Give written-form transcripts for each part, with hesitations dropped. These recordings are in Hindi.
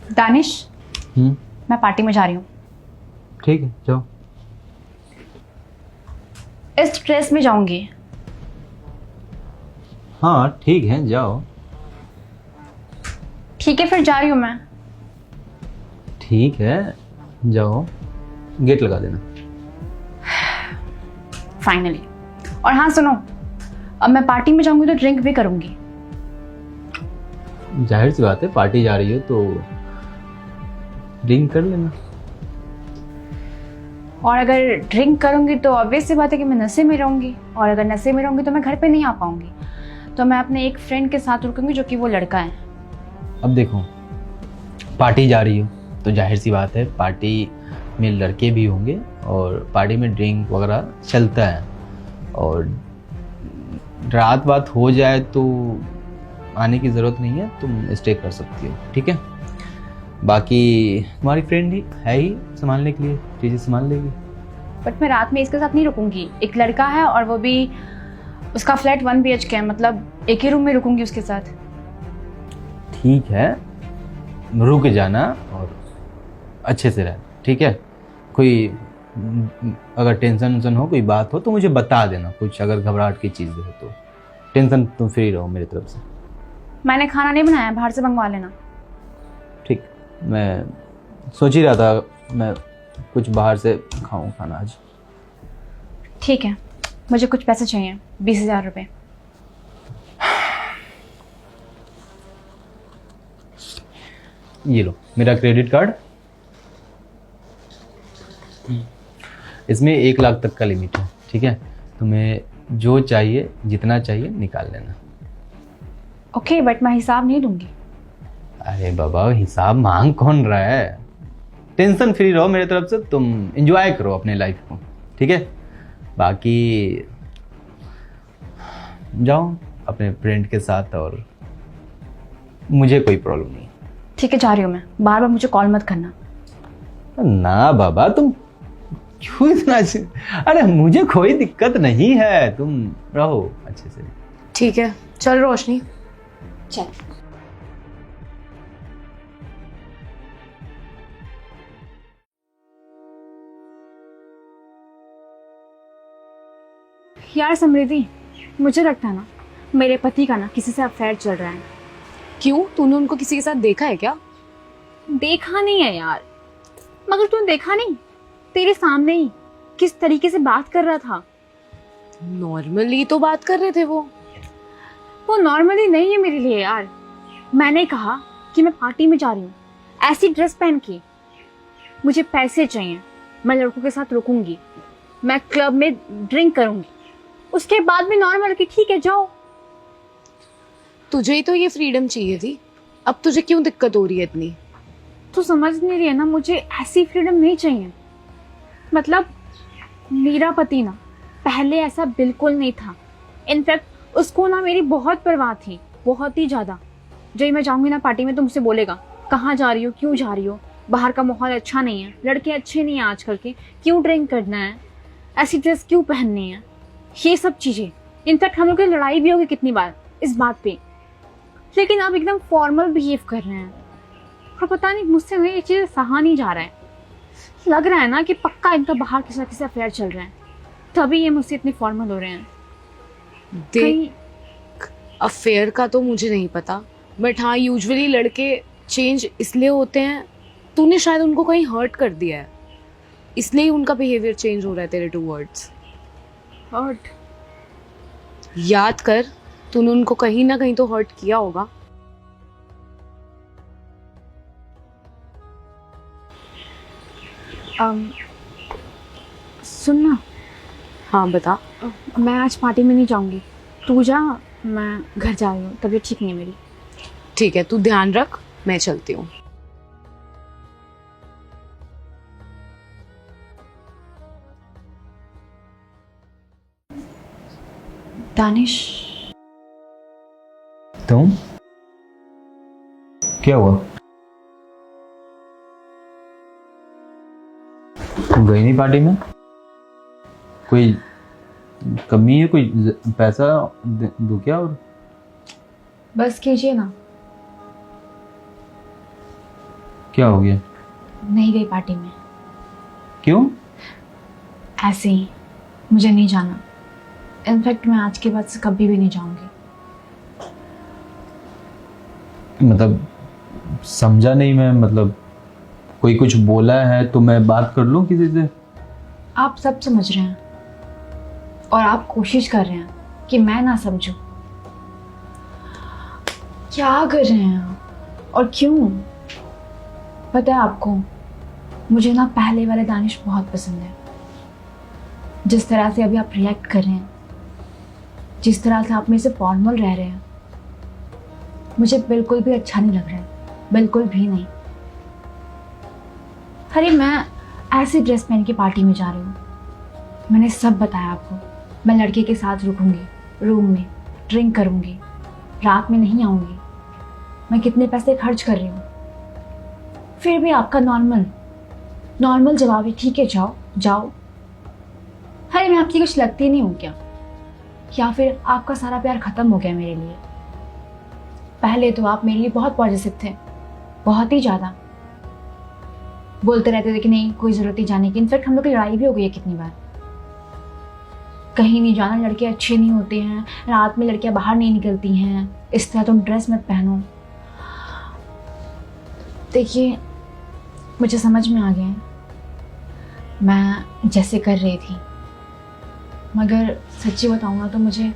दानिश, मैं पार्टी में जा रही हूँ। ठीक है, जाओ। इस ड्रेस में जाऊंगी। हाँ ठीक है, जाओ। ठीक है, फिर जा रही हूँ मैं। ठीक है, जाओ। गेट लगा देना। फाइनली। और हाँ सुनो, अब मैं पार्टी में जाऊंगी तो ड्रिंक भी करूंगी। जाहिर सी बात है, पार्टी जा रही हो तो ड्रिंक कर लेना। और अगर ड्रिंक करूंगी तो ऑब्वियस सी बात है कि मैं नशे में रहूंगी, और अगर नशे में रहूंगी तो मैं घर पे नहीं आ पाऊंगी। तो मैं अपने एक फ्रेंड के साथ रुकूंगी जो कि वो लड़का है। अब देखो, पार्टी जा रही हो तो जाहिर सी बात है पार्टी में लड़के भी होंगे और पार्टी में ड्रिंक वगैरह चलता है। और रात बात हो जाए तो आने की ज़रूरत नहीं है, तुम स्टे कर सकती हो। ठीक है, बाकी तुम्हारी फ्रेंड ही है ही संभालने के लिए, चीज़ें संभाल लेगी। बट मैं रात में इसके साथ नहीं रुकूंगी। एक लड़का है और वो भी, उसका फ्लैट 1 BHK है, मतलब एक ही रूम में रुकूंगी उसके साथ। ठीक है, रुक जाना और अच्छे से रहना। ठीक है, कोई अगर टेंशन वेंशन हो, कोई बात हो तो मुझे बता देना। कुछ अगर घबराहट की चीज़ हो तो टेंशन तुम फ्री रहो मेरी तरफ से। मैंने खाना नहीं बनाया, बाहर से मंगवा लेना। ठीक, मैं सोच ही रहा था मैं कुछ बाहर से खाऊं खाना आज। ठीक है, मुझे कुछ पैसे चाहिए, 20,000 रुपये। ये लो मेरा क्रेडिट कार्ड, इसमें 1 लाख तक का लिमिट है। ठीक है, तुम्हें जो चाहिए, जितना चाहिए निकाल लेना। ओके, बट मैं हिसाब नहीं दूंगी। अरे बाबा, हिसाब मांग कौन रहा है? टेंशन फ्री रहो मेरे तरफ से, तुम एंजॉय करो अपने लाइफ को। ठीक है, बाकी जाओ अपने फ्रेंड के साथ, और मुझे कोई प्रॉब्लम नहीं। ठीक है, जा रही हूँ मैं। बार बार मुझे कॉल मत करना। ना बाबा, तुम क्यों इतना अरे मुझे कोई दिक्कत नहीं है, तुम रहो अच्छे से। ठीक है, चल रोशनी। चल। यार समृद्धि, मुझे लगता है ना मेरे पति का ना किसी से अफेयर चल रहा है। क्यों, तूने उनको किसी के साथ देखा है क्या? देखा नहीं है यार, मगर तूने देखा नहीं, तेरे सामने ही किस तरीके से बात कर रहा था। नॉर्मली तो बात कर रहे थे वो नॉर्मली नहीं है मेरे लिए यार। मैंने कहा कि मैं पार्टी में जा रही हूँ ऐसी ड्रेस पहन के, मुझे पैसे चाहिए, मैं लड़कों के साथ रुकूंगी, मैं क्लब में ड्रिंक करूंगी, उसके बाद भी नॉर्मल कि ठीक है जाओ। तुझे ही तो ये फ्रीडम चाहिए थी, अब तुझे क्यों दिक्कत हो रही है इतनी? तू समझ नहीं रही है ना, मुझे ऐसी फ्रीडम नहीं चाहिए। मतलब मेरा पति ना पहले ऐसा बिल्कुल नहीं था। इनफैक्ट उसको ना मेरी बहुत परवाह थी, बहुत ही ज्यादा। जब मैं जाऊंगी ना पार्टी में तो मुझसे बोलेगा कहाँ जा रही हो, क्यों जा रही हो, बाहर का माहौल अच्छा नहीं है, लड़के अच्छे नहीं हैं आजकल के, क्यों ड्रिंक करना है, ऐसी ड्रेस क्यों पहननी है, ये सब चीजें। इनफैक्ट हम लोग की लड़ाई भी होगी कितनी बार इस बात पे, लेकिन अब एकदम फॉर्मल बिहेव कर रहे हैं। और पता नहीं मुझसे ना ये चीज़ सहा नहीं जा रहा है। लग रहा है ना कि पक्का इनका बाहर किसी से अफेयर चल रहा है, तभी ये मुझसे इतने फॉर्मल हो रहे हैं। देख, अफेयर का तो मुझे नहीं पता, बट हाँ यूजुअली लड़के चेंज इसलिए होते हैं, तूने शायद उनको कहीं हर्ट कर दिया है, इसलिए उनका बिहेवियर चेंज हो रहा है तेरे टूवर्ड्स। हर्ट? याद कर, तूने उनको कहीं ना कहीं तो हर्ट किया होगा। सुनना। हाँ बता। मैं आज पार्टी में नहीं जाऊंगी, तू जा, मैं घर जा रही हूँ, तबीयत ठीक नहीं है मेरी। ठीक है, तू ध्यान रख, मैं चलती हूँ। दानिश, तुम क्या हुआ? तुम गई नहीं पार्टी में? कोई कमी है? कोई पैसा दो क्या? और बस कीजिए ना। क्या हो गया? नहीं गई पार्टी में। क्यों? ऐसे ही, मुझे नहीं जाना। इनफैक्ट मैं आज के बाद से कभी भी नहीं जाऊंगी। मतलब समझा नहीं मैं, मतलब कोई कुछ बोला है तो मैं बात कर लूं किसी से? आप सब समझ रहे हैं और आप कोशिश कर रहे हैं कि मैं ना समझूं। क्या कर रहे हैं आप और क्यों? पता है आपको, मुझे ना पहले वाले दानिश बहुत पसंद है। जिस तरह से अभी आप रिएक्ट कर रहे हैं, जिस तरह से आप मेरे से फॉर्मल रह रहे हैं, मुझे बिल्कुल भी अच्छा नहीं लग रहा है, बिल्कुल भी नहीं। अरे मैं ऐसी ड्रेस पहन के पार्टी में जा रही हूँ। मैंने सब बताया आपको। मैं लड़के के साथ रुकूंगी, रूम में ड्रिंक करूंगी, रात में नहीं आऊंगी। मैं कितने पैसे खर्च कर रही हूँ, फिर भी आपका नॉर्मल जवाब है, ठीक है जाओ जाओ। अरे मैं आपकी कुछ लगती नहीं हूँ क्या? या फिर आपका सारा प्यार खत्म हो गया मेरे लिए? पहले तो आप मेरे लिए बहुत पॉजिटिव थे, बहुत ही ज्यादा। बोलते रहते थे कि नहीं कोई जरूरत नहीं जाने की। इनफैक्ट हम लोग की लड़ाई भी हो गई है कितनी बार। कहीं नहीं जाना, लड़के अच्छे नहीं होते हैं, रात में लड़कियां बाहर नहीं निकलती हैं, इस तरह तुम ड्रेस मत पहनो। देखिए मुझे समझ में आ गया है मैं जैसे कर रही थी, मगर सच्ची बताऊँ ना तो मुझे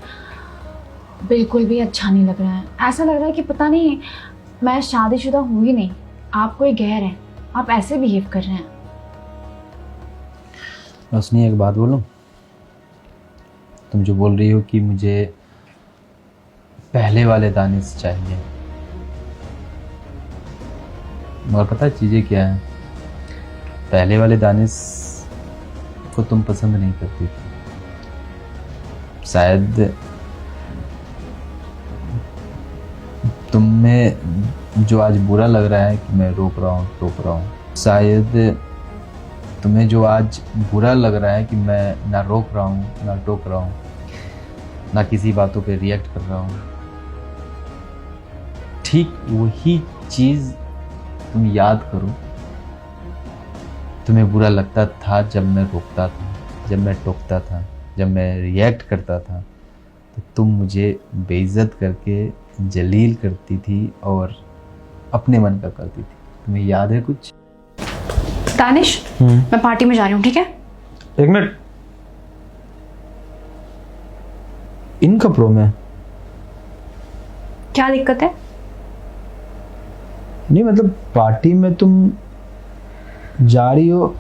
बिल्कुल भी अच्छा नहीं लग रहा है। ऐसा लग रहा है कि पता नहीं मैं शादीशुदा हूँ ही नहीं, आप कोई गैर हैं, आप ऐसे बिहेव कर रहे हैं। रोशनी एक बात बोलूं? तुम जो बोल रही हो कि मुझे पहले वाले दानिश चाहिए, मगर पता है चीज़ें क्या है? पहले वाले दानिश को तुम पसंद नहीं करती थी। शायद तुम्हें जो आज बुरा लग रहा है कि मैं रोक रहा हूँ टोक रहा हूँ, शायद तुम्हें जो आज बुरा लग रहा है कि मैं ना रोक रहा हूँ ना टोक रहा हूँ, ना किसी बातों पे रिएक्ट कर रहा हूँ, ठीक वही चीज़ तुम याद करो। तुम्हें बुरा लगता था जब मैं रोकता था, जब मैं टोकता था, जब मैं रिएक्ट करता था, तो तुम मुझे बेइज्जत करके जलील करती थी और अपने मन का करती थी। तुम्हें याद है कुछ? दानिश, मैं पार्टी में जा रही हूँ, ठीक है? एक मिनट, इन कपड़ों में क्या दिक्कत है? नहीं मतलब पार्टी में तुम जा रही हो,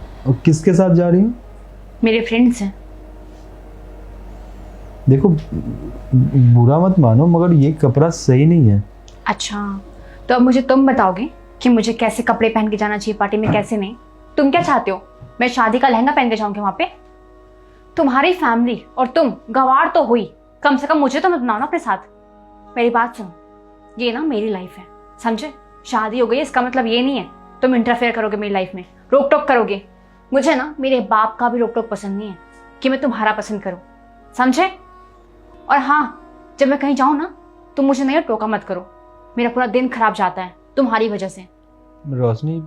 किसके साथ जा रही हो? मेरे फ्रेंड्स हैं। देखो बुरा मत मानो मगर ये कपड़ा सही नहीं है। अच्छा, तो अब मुझे तुम बताओगे कि मुझे कैसे कपड़े पहन के जाना चाहिए पार्टी में, कैसे नहीं? तुम क्या चाहते हो, मैं शादी का लहंगा पहन के जाऊंगी वहां पे? तुम्हारी फैमिली और तुम गवार तो हुई, कम से कम मुझे तो मत बनाओ ना अपने साथ। मेरी बात सुनो, ये ना मेरी लाइफ है, समझे? शादी हो गई इसका मतलब ये नहीं है तुम इंटरफेयर करोगे मेरी लाइफ में, रोक टोक करोगे। मुझे ना मेरे बाप का भी रोक टोक पसंद नहीं है कि मैं तुम्हारा पसंद करूं, समझे? और हाँ, जब मैं कहीं जाऊं ना तुम मुझे नहीं टोका मत करो, मेरा पूरा दिन खराब जाता है तुम्हारी वजह से। रोशनी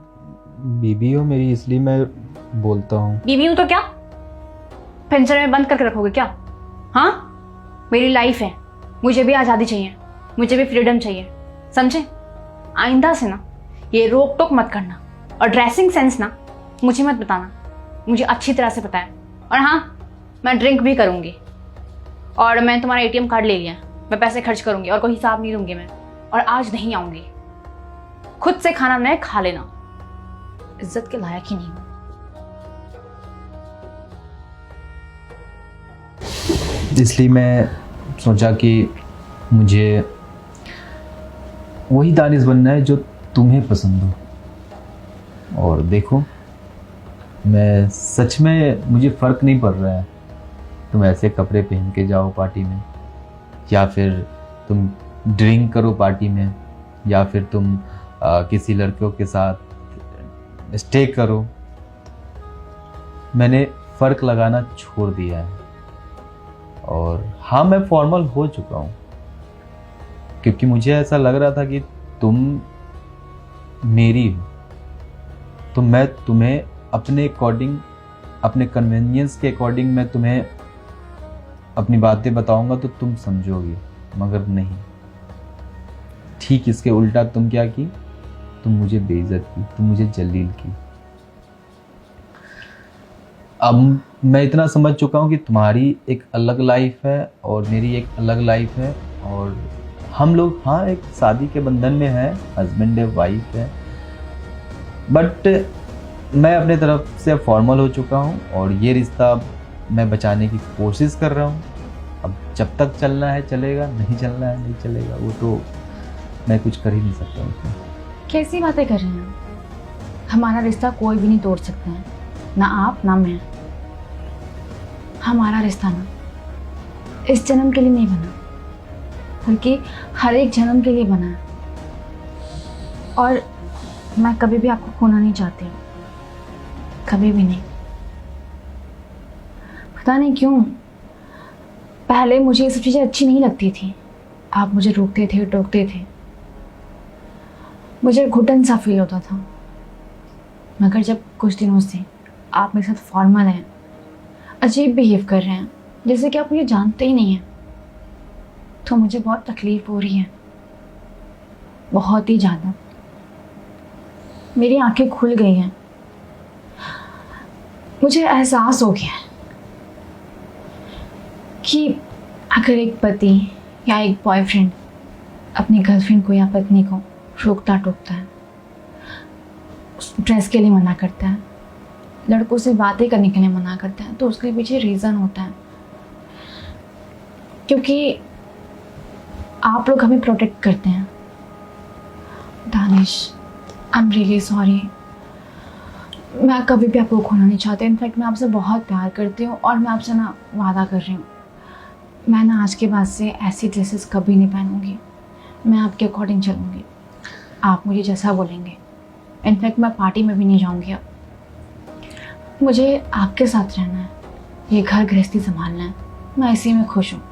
बीबी हो मेरी, इसलिए मैं बोलता हूँ। बीवी हूं तो क्या, पिंजरे में बंद करके रखोगे क्या? हाँ, मेरी लाइफ है, मुझे भी आज़ादी चाहिए, मुझे भी फ्रीडम चाहिए, समझे? आइंदा से ना ये रोक टोक मत करना, और ड्रेसिंग सेंस ना मुझे मत बताना, मुझे अच्छी तरह से पता है। और हाँ, मैं ड्रिंक भी करूँगी, और मैं तुम्हारा ATM कार्ड ले लिया, मैं पैसे खर्च करूँगी और कोई हिसाब नहीं दूंगी मैं, और आज नहीं आऊँगी। खुद से खाना बनाए खा लेना, इज्जत के लायक ही नहीं हूँ। इसलिए मैं सोचा कि मुझे वही दानिश बनना है जो तुम्हें पसंद हो। और देखो मैं सच में, मुझे फ़र्क नहीं पड़ रहा है तुम ऐसे कपड़े पहन के जाओ पार्टी में, या फिर तुम ड्रिंक करो पार्टी में, या फिर तुम किसी लड़कों के साथ स्टे करो। मैंने फ़र्क लगाना छोड़ दिया है। और हाँ, मैं फॉर्मल हो चुका हूँ क्योंकि मुझे ऐसा लग रहा था कि तुम मेरी हो, तो मैं तुम्हें अपने अकॉर्डिंग, अपने कन्वीनियंस के अकॉर्डिंग मैं तुम्हें अपनी बातें बताऊंगा तो तुम समझोगी, मगर नहीं। ठीक इसके उल्टा तुम क्या की, तुम मुझे बेइज्जत की, तुम मुझे जलील की। अब मैं इतना समझ चुका हूँ कि तुम्हारी एक अलग लाइफ है और मेरी एक अलग लाइफ है, और हम लोग हाँ एक शादी के बंधन में हैं, हस्बैंड है, वाइफ है, बट मैं अपने तरफ से फॉर्मल हो चुका हूँ और ये रिश्ता मैं बचाने की कोशिश कर रहा हूँ। अब जब तक चलना है चलेगा, नहीं चलना है नहीं चलेगा, वो तो मैं कुछ कर ही नहीं सकता उसमें। कैसी बातें कर रहे हैं? हमारा रिश्ता कोई भी नहीं तोड़ सकता है, ना आप ना मैं। हमारा रिश्ता ना इस जन्म के लिए नहीं बना, बल्कि हर एक जन्म के लिए बना है। और मैं कभी भी आपको खोना नहीं चाहती, कभी भी नहीं। पता नहीं क्यों पहले मुझे ये सब चीज़ें अच्छी नहीं लगती थी। आप मुझे रोकते थे, टोकते थे, मुझे घुटन सा फील होता था। मगर जब कुछ दिनों से आप मेरे साथ फॉर्मल हैं, अजीब बिहेव कर रहे हैं, जैसे कि आप मुझे जानते ही नहीं हैं, तो मुझे बहुत तकलीफ हो रही है, बहुत ही ज़्यादा। मेरी आंखें खुल गई हैं, मुझे एहसास हो गया है कि अगर एक पति या एक बॉयफ्रेंड अपनी गर्लफ्रेंड को या पत्नी को रोकता टोकता है, ड्रेस के लिए मना करता है, लड़कों से बातें करने के लिए मना करता है, तो उसके पीछे रीज़न होता है। क्योंकि आप लोग हमें प्रोटेक्ट करते हैं। Danish, I am really sorry. मैं कभी भी आपको खोना नहीं चाहती। इनफैक्ट मैं आपसे बहुत प्यार करती हूँ और मैं आपसे ना वादा कर रही हूँ, मैं ना आज के बाद से ऐसी ड्रेसेस कभी नहीं पहनूंगी। मैं आपके अकॉर्डिंग चलूँगी, आप मुझे जैसा बोलेंगे। इनफैक्ट मैं पार्टी में भी नहीं जाऊँगी। अब मुझे आपके साथ रहना है, ये घर गृहस्थी संभालना है, मैं इसी में खुश हूँ।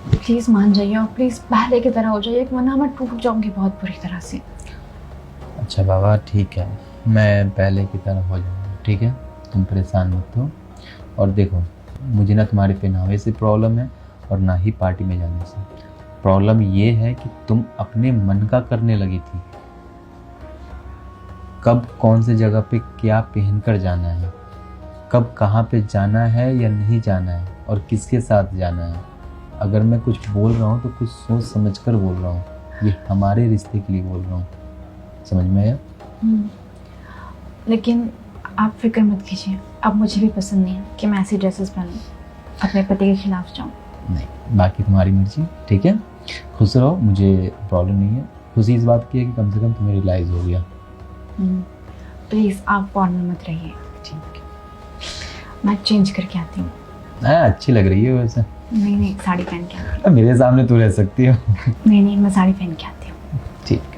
प्लीज़ मान जाइए और प्लीज़ पहले की तरह हो जाइए, वरना मैं टूट जाऊँगी बहुत बुरी तरह से। अच्छा बाबा ठीक है, मैं पहले की तरह हो जाऊँगा, ठीक है, तुम परेशान मत हो। और देखो मुझे ना तुम्हारे पहनावे से प्रॉब्लम है और ना ही पार्टी में जाने से। प्रॉब्लम ये है कि तुम अपने मन का करने लगी थी। कब कौन से जगह पे क्या पहन कर जाना है, कब कहाँ पे जाना है या नहीं जाना है, और किसके साथ जाना है। अगर मैं कुछ बोल रहा हूँ तो कुछ सोच समझ कर बोल रहा हूँ, ये हमारे रिश्ते के लिए बोल रहा हूँ, समझ में आया? लेकिन आप फिक्र मत कीजिए, अब मुझे भी पसंद नहीं है कि मैं ऐसी ड्रेसेस पहनूं, अपने पति के खिलाफ जाऊं। नहीं, बाकी तुम्हारी मर्जी, ठीक है, खुश रहो, मुझे प्रॉब्लम नहीं है। खुशी इस बात की है कि कम से कम तुम्हें रियलाइज़ हो गया। प्लीज़ आप फॉर्मल मत रहिए, ठीक है, मैं चेंज करके आती हूँ। अच्छी लग रही है वैसे। नहीं साड़ी पहन के आती हूँ। मेरे सामने तू रह सकती हो। नहीं मैं साड़ी पहन के आती हूँ। ठीक है।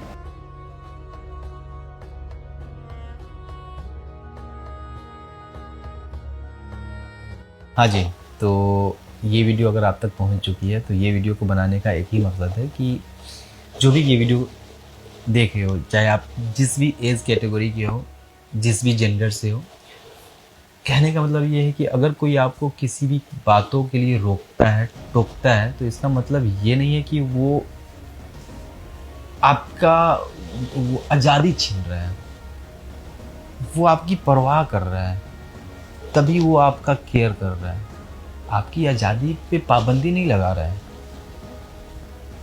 हाँ जी, तो ये वीडियो अगर आप तक पहुंच चुकी है तो ये वीडियो को बनाने का एक ही मकसद है कि जो भी ये वीडियो देखे हो, चाहे आप जिस भी एज कैटेगरी के हो, जिस भी जेंडर से हो, कहने का मतलब ये है कि अगर कोई आपको किसी भी बातों के लिए रोकता है, टोकता है, तो इसका मतलब ये नहीं है कि वो आपका वो आज़ादी छीन रहा है, वो आपकी परवाह कर रहा है, तभी वो आपका केयर कर रहा है, आपकी आज़ादी पे पाबंदी नहीं लगा रहा है।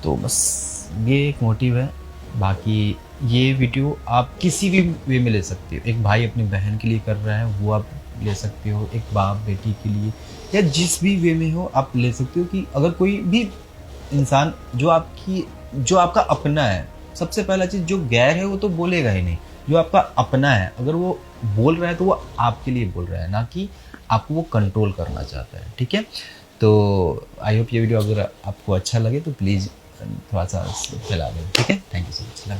तो बस ये एक मोटिव है। बाकी ये वीडियो आप किसी भी वे में ले सकते हो। एक भाई अपनी बहन के लिए कर रहा है, वो आप ले सकते हो, एक बाप बेटी के लिए, या जिस भी वे में हो आप ले सकते हो। कि अगर कोई भी इंसान जो आपका अपना है, सबसे पहला चीज़ जो गैर है वो तो बोलेगा ही नहीं, जो आपका अपना है अगर वो बोल रहा है तो वो आपके लिए बोल रहा है, ना कि आपको वो कंट्रोल करना चाहता है, ठीक है। तो आई होप ये वीडियो अगर आपको अच्छा लगे तो प्लीज़ थोड़ा सा फैला दें, ठीक है। Thank you so much.